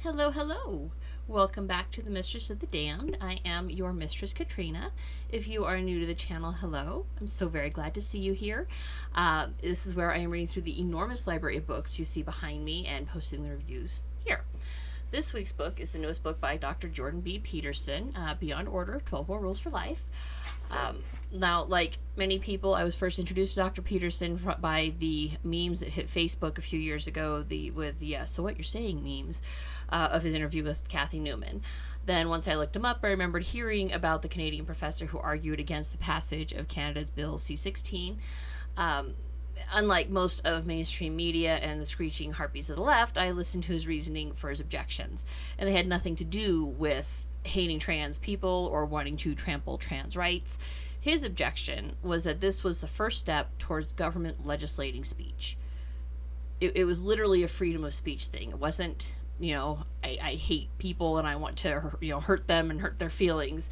Hello, hello. Welcome back to the Mistress of the Damned. I am your Mistress Katrina. If you are new to the channel, hello. I'm so very glad to see you here. This is where I am reading through the enormous library of books you see behind me and posting the reviews here. This week's book is the newest book by Dr. Jordan B. Peterson, Beyond Order, 12 More Rules for Life. Now, like many people, I was first introduced to Dr. Peterson by the memes that hit Facebook a few years ago, with the So What You're Saying memes of his interview with Kathy Newman. Then once I looked him up, I remembered hearing about the Canadian professor who argued against the passage of Canada's Bill C-16. Unlike most of mainstream media and the screeching harpies of the left, I listened to his reasoning for his objections, and they had nothing to do with hating trans people or wanting to trample trans rights. His objection was that this was the first step towards government legislating speech. It was literally a freedom of speech thing. It wasn't, I hate people and I want to, hurt them and hurt their feelings.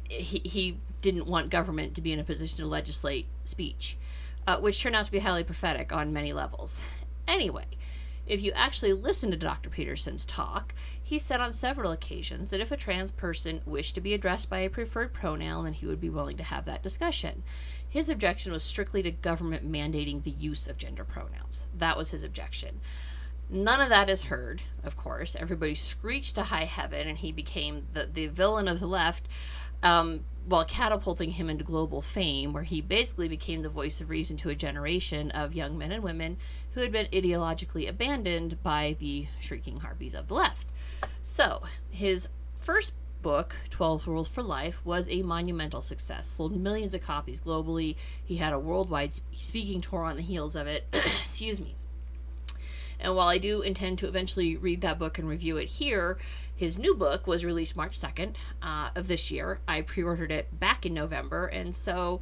He didn't want government to be in a position to legislate speech, which turned out to be highly prophetic on many levels. Anyway, if you actually listen to Dr. Peterson's talk, he said on several occasions that if a trans person wished to be addressed by a preferred pronoun, then he would be willing to have that discussion. His objection was strictly to government mandating the use of gender pronouns. That was his objection. None of that is heard, of course. Everybody screeched to high heaven, and he became the villain of the left, while catapulting him into global fame, where he basically became the voice of reason to a generation of young men and women who had been ideologically abandoned by the shrieking harpies of the left. So, his first book, 12 Rules for Life, was a monumental success, sold millions of copies globally. He had a worldwide speaking tour on the heels of it. Excuse me. And while I do intend to eventually read that book and review it here, his new book was released March 2nd of this year. I pre-ordered it back in November, and so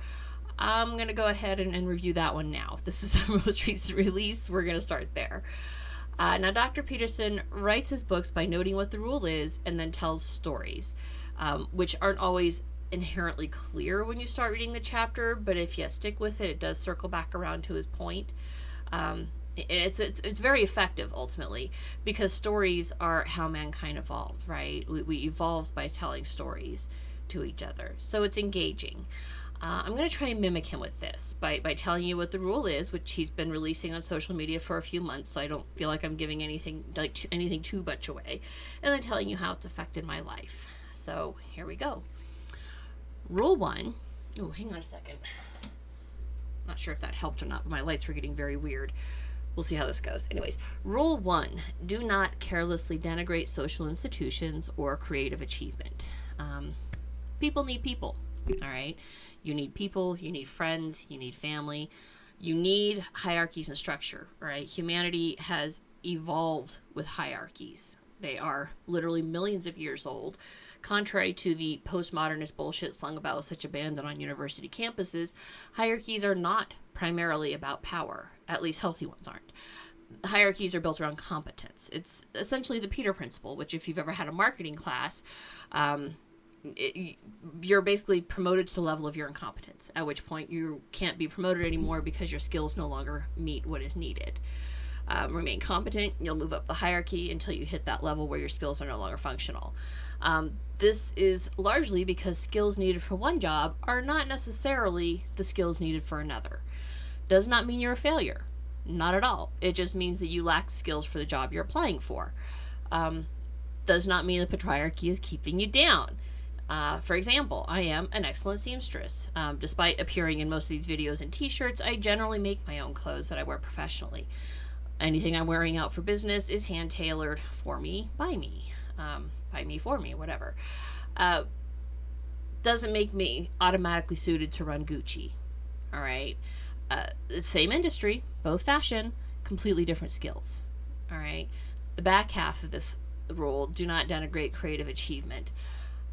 I'm going to go ahead and review that one now. This is the most recent release. We're going to start there. Now, Dr. Peterson writes his books by noting what the rule is and then tells stories, which aren't always inherently clear when you start reading the chapter, but if you stick with it, it does circle back around to his point. It's very effective ultimately, because stories are how mankind evolved, right? We evolved by telling stories to each other, so it's engaging. I'm going to try and mimic him with this by telling you what the rule is, which he's been releasing on social media for a few months, so I don't feel like I'm giving anything too much away, and then telling you how it's affected my life. So here we go. Rule 1. Oh, hang on a second. Not sure if that helped or not, but my lights were getting very weird. We'll see how this goes. Anyways, Rule 1, do not carelessly denigrate social institutions or creative achievement. People need people, all right? You need people, you need friends, you need family, you need hierarchies and structure, right? Humanity has evolved with hierarchies. They are literally millions of years old. Contrary to the postmodernist bullshit slung about with such abandon on university campuses, hierarchies are not primarily about power. At least healthy ones aren't. Hierarchies are built around competence. It's essentially the Peter Principle, which if you've ever had a marketing class, you're basically promoted to the level of your incompetence, at which point you can't be promoted anymore because your skills no longer meet what is needed. Remain competent, you'll move up the hierarchy until you hit that level where your skills are no longer functional. This is largely because skills needed for one job are not necessarily the skills needed for another. Does not mean you're a failure. Not at all. It just means that you lack the skills for the job you're applying for. Does not mean the patriarchy is keeping you down. For example, I am an excellent seamstress. Despite appearing in most of these videos in t-shirts, I generally make my own clothes that I wear professionally. Anything I'm wearing out for business is hand-tailored for me, by me. By me, for me, whatever. Doesn't make me automatically suited to run Gucci. All right? Same industry, both fashion, completely different skills. All right? The back half of this rule, do not denigrate creative achievement.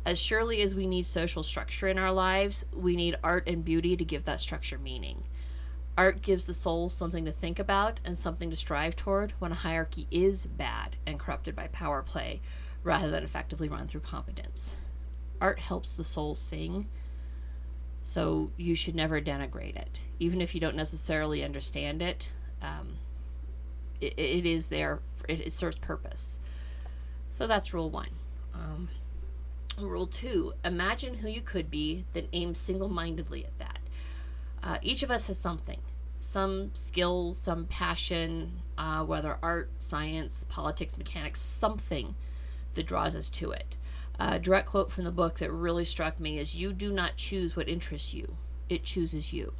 As surely as we need social structure in our lives, we need art and beauty to give that structure meaning. Art gives the soul something to think about and something to strive toward when a hierarchy is bad and corrupted by power play rather than effectively run through competence. Art helps the soul sing, so you should never denigrate it. Even if you don't necessarily understand it, it is there. It serves purpose. So that's rule 1. Rule 2, imagine who you could be, then aim single-mindedly at that. Each of us has something, some skill, some passion, whether art, science, politics, mechanics, something that draws us to it. A direct quote from the book that really struck me is, you do not choose what interests you, it chooses you.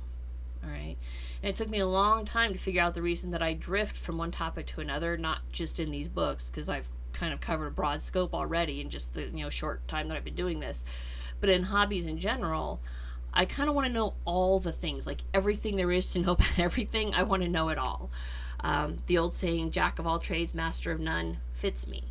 All right. And it took me a long time to figure out the reason that I drift from one topic to another, not just in these books, because I've kind of covered a broad scope already in just the short time that I've been doing this, but in hobbies in general, I kind of want to know all the things, like everything there is to know about everything. I want to know it all. The old saying, jack of all trades, master of none, fits me.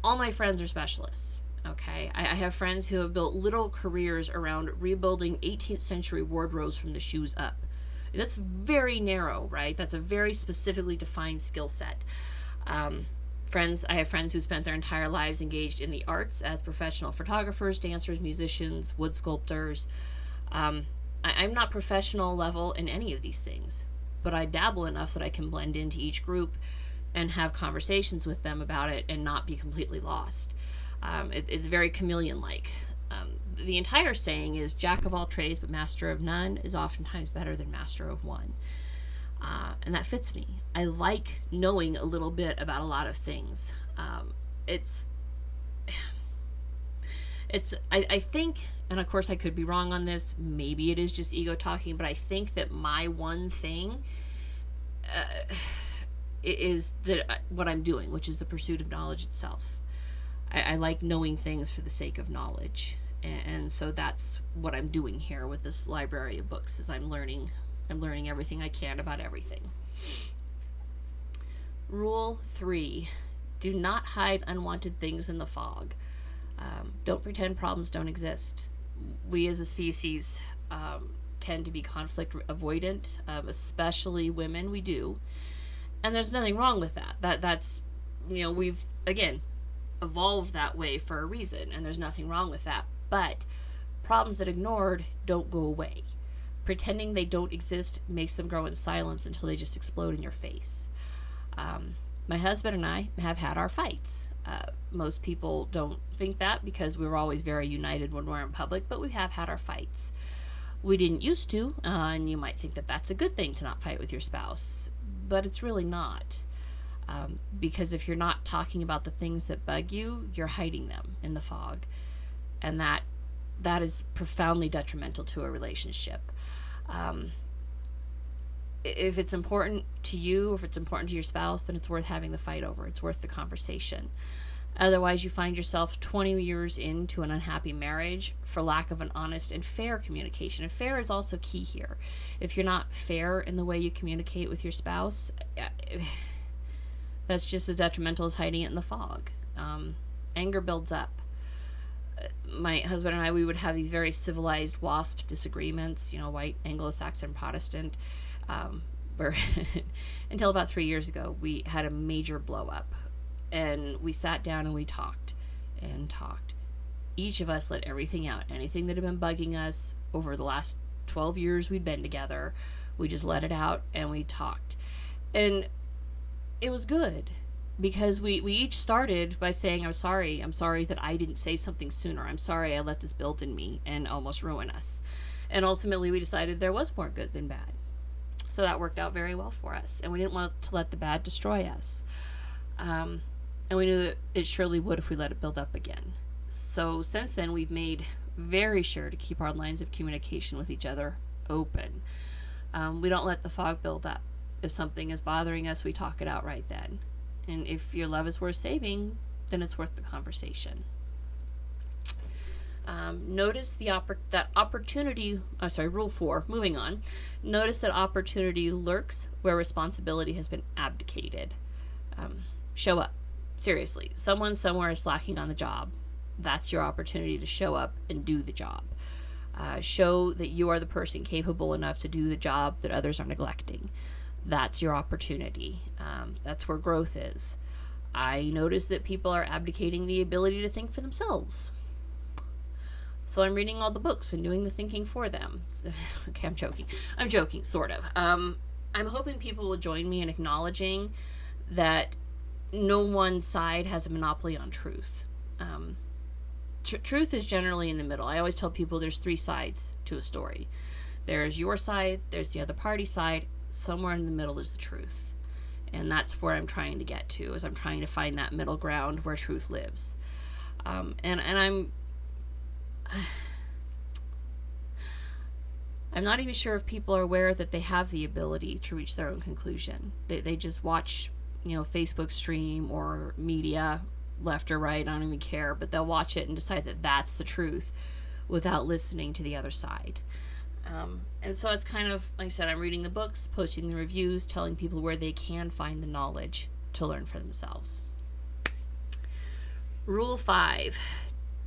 All my friends are specialists. Okay, I have friends who have built little careers around rebuilding 18th century wardrobes from the shoes up. That's very narrow, right? That's a very specifically defined skill set. I have friends who spent their entire lives engaged in the arts as professional photographers, dancers, musicians, wood sculptors. I'm not professional level in any of these things, but I dabble enough that I can blend into each group and have conversations with them about it and not be completely lost. It's very chameleon-like. The entire saying is, jack of all trades but master of none is oftentimes better than master of one. And that fits me. I like knowing a little bit about a lot of things. I think, and of course I could be wrong on this, maybe it is just ego talking, but I think that my one thing is that what I'm doing, which is the pursuit of knowledge itself. I like knowing things for the sake of knowledge, and so that's what I'm doing here with this library of books. Is I'm learning everything I can about everything. Rule 3, do not hide unwanted things in the fog. Don't pretend problems don't exist. We as a species tend to be conflict avoidant, especially women. We do, and there's nothing wrong with that. That's we've again evolved that way for a reason, and there's nothing wrong with that. But problems that ignored don't go away. Pretending they don't exist makes them grow in silence until they just explode in your face. My husband and I have had our fights. Most people don't think that because we were always very united when we're in public, but we have had our fights. We didn't used to, and you might think that that's a good thing to not fight with your spouse, but it's really not. Because if you're not talking about the things that bug you, you're hiding them in the fog. And that is profoundly detrimental to a relationship. If it's important to you, if it's important to your spouse, then it's worth having the fight over. It's worth the conversation. Otherwise, you find yourself 20 years into an unhappy marriage for lack of an honest and fair communication. And fair is also key here. If you're not fair in the way you communicate with your spouse, that's just as detrimental as hiding it in the fog. Anger builds up. My husband and I, we would have these very civilized WASP disagreements, white, Anglo-Saxon, Protestant, where until about 3 years ago, we had a major blow up. And we sat down and we talked and talked. Each of us let everything out, anything that had been bugging us over the last 12 years we'd been together. We just let it out and we talked. And it was good because we each started by saying, I'm sorry that I didn't say something sooner. I'm sorry I let this build in me and almost ruin us. And ultimately we decided there was more good than bad. So that worked out very well for us. And we didn't want to let the bad destroy us. And we knew that it surely would if we let it build up again. So since then, we've made very sure to keep our lines of communication with each other open. We don't let the fog build up. If something is bothering us, we talk it out right then. And if your love is worth saving, then it's worth the conversation. Notice that opportunity, rule 4, moving on. Notice that opportunity lurks where responsibility has been abdicated. Show up. Seriously, someone somewhere is slacking on the job. That's your opportunity to show up and do the job. Show that you are the person capable enough to do the job that others are neglecting. That's your opportunity. That's where growth is. I notice that people are abdicating the ability to think for themselves. So I'm reading all the books and doing the thinking for them. Okay, I'm joking, sort of. I'm hoping people will join me in acknowledging that no one side has a monopoly on truth. Truth is generally in the middle. I always tell people there's 3 sides to a story. There's your side, there's the other party side, somewhere in the middle is the truth. And that's where I'm trying to get to, is I'm trying to find that middle ground where truth lives. And I'm not even sure if people are aware that they have the ability to reach their own conclusion. They just watch, Facebook stream or media, left or right, I don't even care, but they'll watch it and decide that that's the truth without listening to the other side. And so it's kind of, like I said, I'm reading the books, posting the reviews, telling people where they can find the knowledge to learn for themselves. Rule 5,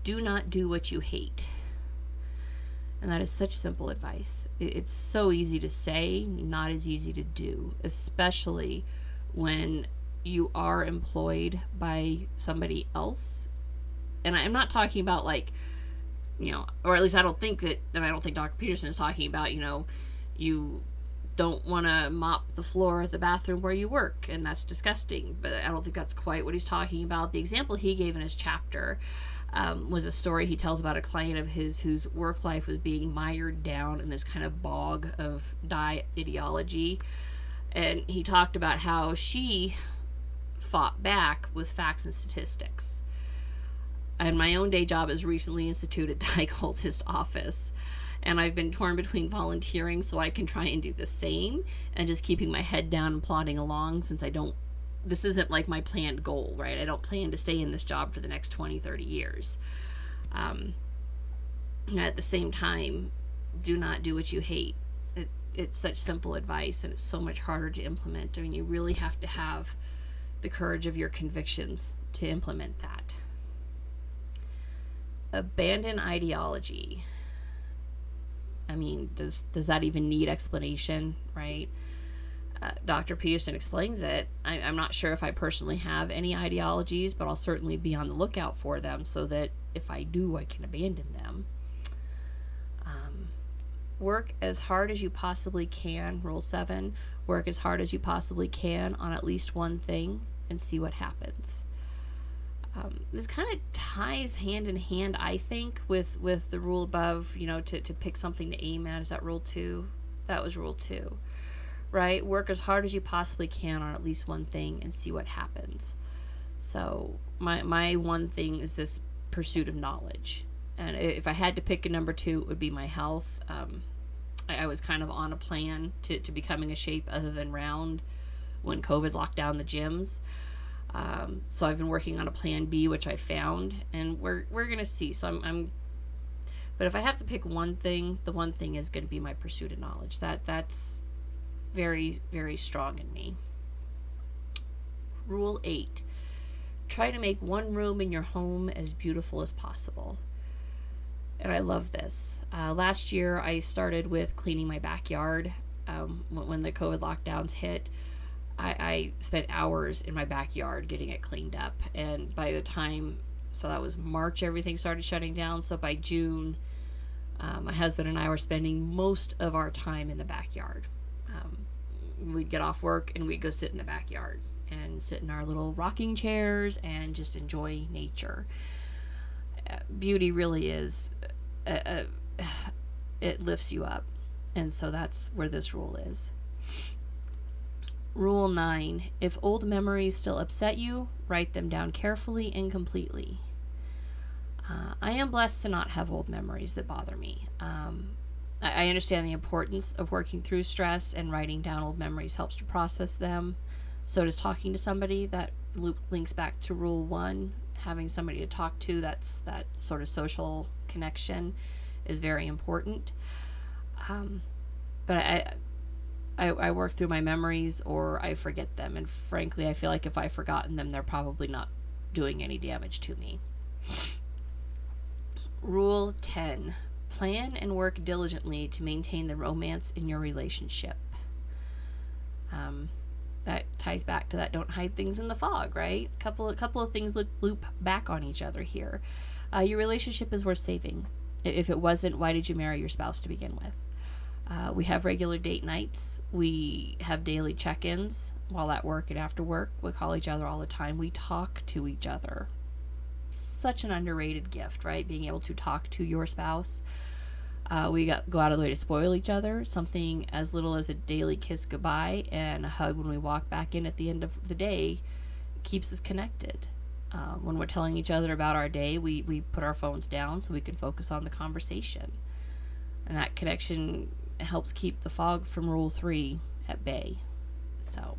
do not do what you hate. And that is such simple advice. It's so easy to say, not as easy to do, especially when you are employed by somebody else. And I'm not talking about or at least I don't think that, and I don't think Dr. Peterson is talking about, you don't want to mop the floor at the bathroom where you work, and that's disgusting. But I don't think that's quite what he's talking about. The example he gave in his chapter was a story he tells about a client of his whose work life was being mired down in this kind of bog of die ideology. And he talked about how she fought back with facts and statistics. And my own day job has recently instituted diagnosis office. And I've been torn between volunteering so I can try and do the same and just keeping my head down and plodding along, since this isn't like my planned goal, right? I don't plan to stay in this job for the next 20, 30 years. At the same time, do not do what you hate. It's such simple advice, and it's so much harder to implement. I mean, you really have to have the courage of your convictions to implement that. Abandon ideology. I mean, does that even need explanation, right? Dr. Peterson explains it. I'm not sure if I personally have any ideologies, but I'll certainly be on the lookout for them so that if I do, I can abandon them. Work as hard as you possibly can. Rule 7, work as hard as you possibly can on at least one thing and see what happens. This kind of ties hand in hand, I think, with the rule above, to pick something to aim at. Is that rule 2? That was rule 2, right? Work as hard as you possibly can on at least one thing and see what happens. So my one thing is this pursuit of knowledge. And if I had to pick a number 2, it would be my health. I was kind of on a plan to becoming a shape other than round when COVID locked down the gyms. So I've been working on a plan B, which I found, and we're going to see. So but if I have to pick one thing, the one thing is going to be my pursuit of knowledge. That's very, very strong in me. Rule 8, try to make one room in your home as beautiful as possible. And I love this. Last year, I started with cleaning my backyard. When the COVID lockdowns hit, I spent hours in my backyard getting it cleaned up. And by the time, so that was March, everything started shutting down. So by June, my husband and I were spending most of our time in the backyard. We'd get off work and we'd go sit in the backyard and sit in our little rocking chairs and just enjoy nature. Beauty really is, it lifts you up. And so that's where this rule is. Rule 9, if old memories still upset you, write them down carefully and completely. I am blessed to not have old memories that bother me. I understand the importance of working through stress, and writing down old memories helps to process them. So does talking to somebody. That links back to rule 1. Having somebody to talk to, that sort of social connection is very important. But I work through my memories or I forget them. And frankly, I feel like if I've forgotten them, they're probably not doing any damage to me. Rule 10, plan and work diligently to maintain the romance in your relationship. That ties back to that don't hide things in the fog, right? Couple of things loop back on each other here. Your relationship is worth saving. If it wasn't, why did you marry your spouse to begin with? We have regular date nights. We have daily check-ins while at work and after work. We call each other all the time. We talk to each other. Such an underrated gift, right? Being able to talk to your spouse. Go out of the way to spoil each other. Something as little as a daily kiss goodbye and a hug when we walk back in at the end of the day keeps us connected. When we're telling each other about our day, we put our phones down so we can focus on the conversation. And that connection helps keep the fog from Rule 3 at bay. So,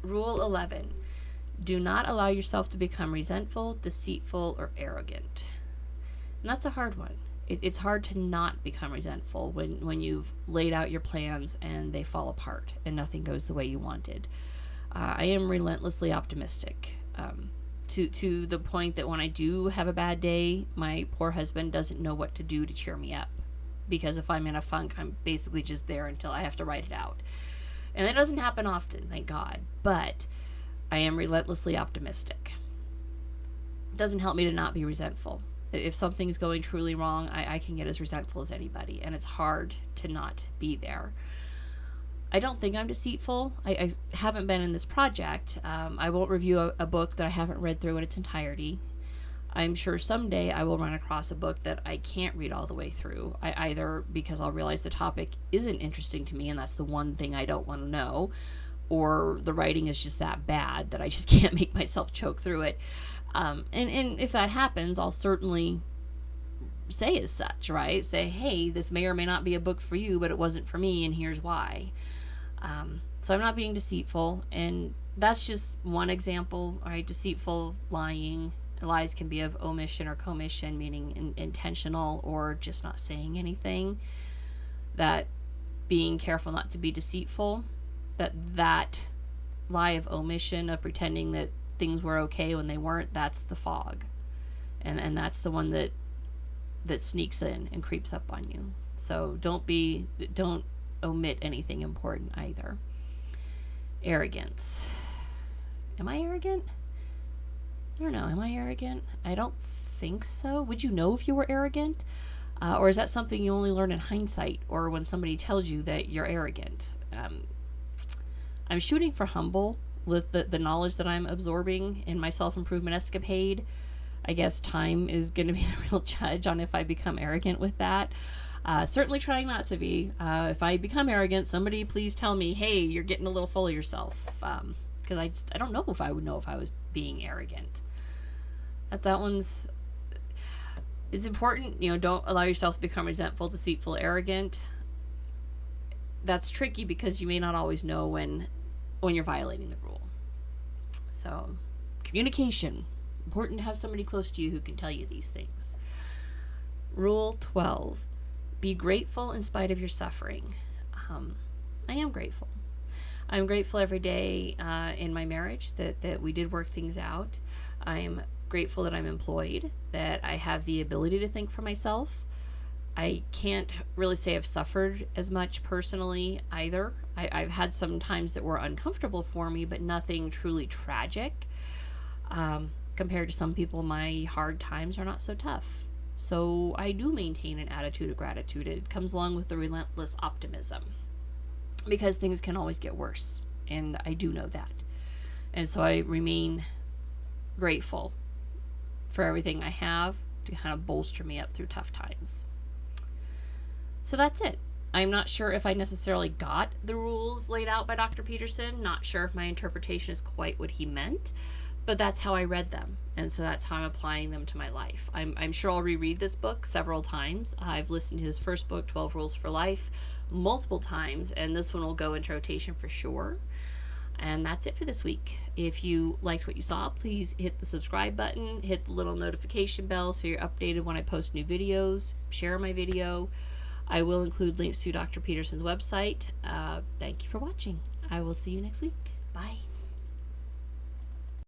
Rule 11. Do not allow yourself to become resentful, deceitful, or arrogant. And that's a hard one. It's hard to not become resentful when you've laid out your plans and they fall apart and nothing goes the way you wanted. I am relentlessly optimistic, to the point that when I do have a bad day, my poor husband doesn't know what to do to cheer me up. Because if I'm in a funk, I'm basically just there until I have to write it out. And that doesn't happen often, thank God. But I am relentlessly optimistic. It doesn't help me to not be resentful. If something's going truly wrong, I can get as resentful as anybody. And it's hard to not be there. I don't think I'm deceitful. I haven't been in this project. I won't review a book that I haven't read through in its entirety. I'm sure someday I will run across a book that I can't read all the way through. Either because I'll realize the topic isn't interesting to me and that's the one thing I don't want to know, or the writing is just that bad that I just can't make myself choke through it. And if that happens, I'll certainly say as such, right? Say, hey, this may or may not be a book for you, but it wasn't for me, and here's why. So I'm not being deceitful, and that's just one example, right? Deceitful, lying. Lies can be of omission or commission, meaning intentional or just not saying anything. That being careful not to be deceitful, that lie of omission, of pretending that things were okay when they weren't, that's the fog. And that's the one that sneaks in and creeps up on you. So don't omit anything important either. Arrogance. Am I arrogant? I don't know. Am I arrogant? I don't think so. Would you know if you were arrogant? Or is that something you only learn in hindsight or when somebody tells you that you're arrogant? I'm shooting for humble with the knowledge that I'm absorbing in my self-improvement escapade. I guess time is going to be the real judge on if I become arrogant with that. Certainly trying not to be. If I become arrogant, somebody please tell me, hey, you're getting a little full of yourself. Because I don't know if I would know if I was being arrogant. That one's... It's important, don't allow yourself to become resentful, deceitful, arrogant. That's tricky because you may not always know when you're violating the rule. So, communication. Important to have somebody close to you who can tell you these things. Rule 12. Be grateful in spite of your suffering. I am grateful. I'm grateful every day in my marriage that we did work things out. I'm grateful that I'm employed, that I have the ability to think for myself. I can't really say I've suffered as much personally either. I've had some times that were uncomfortable for me, but nothing truly tragic. Compared to some people, my hard times are not so tough. So I do maintain an attitude of gratitude. It comes along with the relentless optimism, because things can always get worse, and I do know that. And so I remain grateful for everything I have to kind of bolster me up through tough times. So that's it. I'm not sure if I necessarily got the rules laid out by Dr. Peterson. Not sure if my interpretation is quite what he meant, but that's how I read them. And so that's how I'm applying them to my life. I'm sure I'll reread this book several times. I've listened to his first book, 12 Rules for Life, multiple times, and this one will go into rotation for sure. And that's it for this week. If you liked what you saw, please hit the subscribe button, hit the little notification bell so you're updated when I post new videos, share my video. I will include links to Dr. Peterson's website. Thank you for watching. I will see you next week. Bye.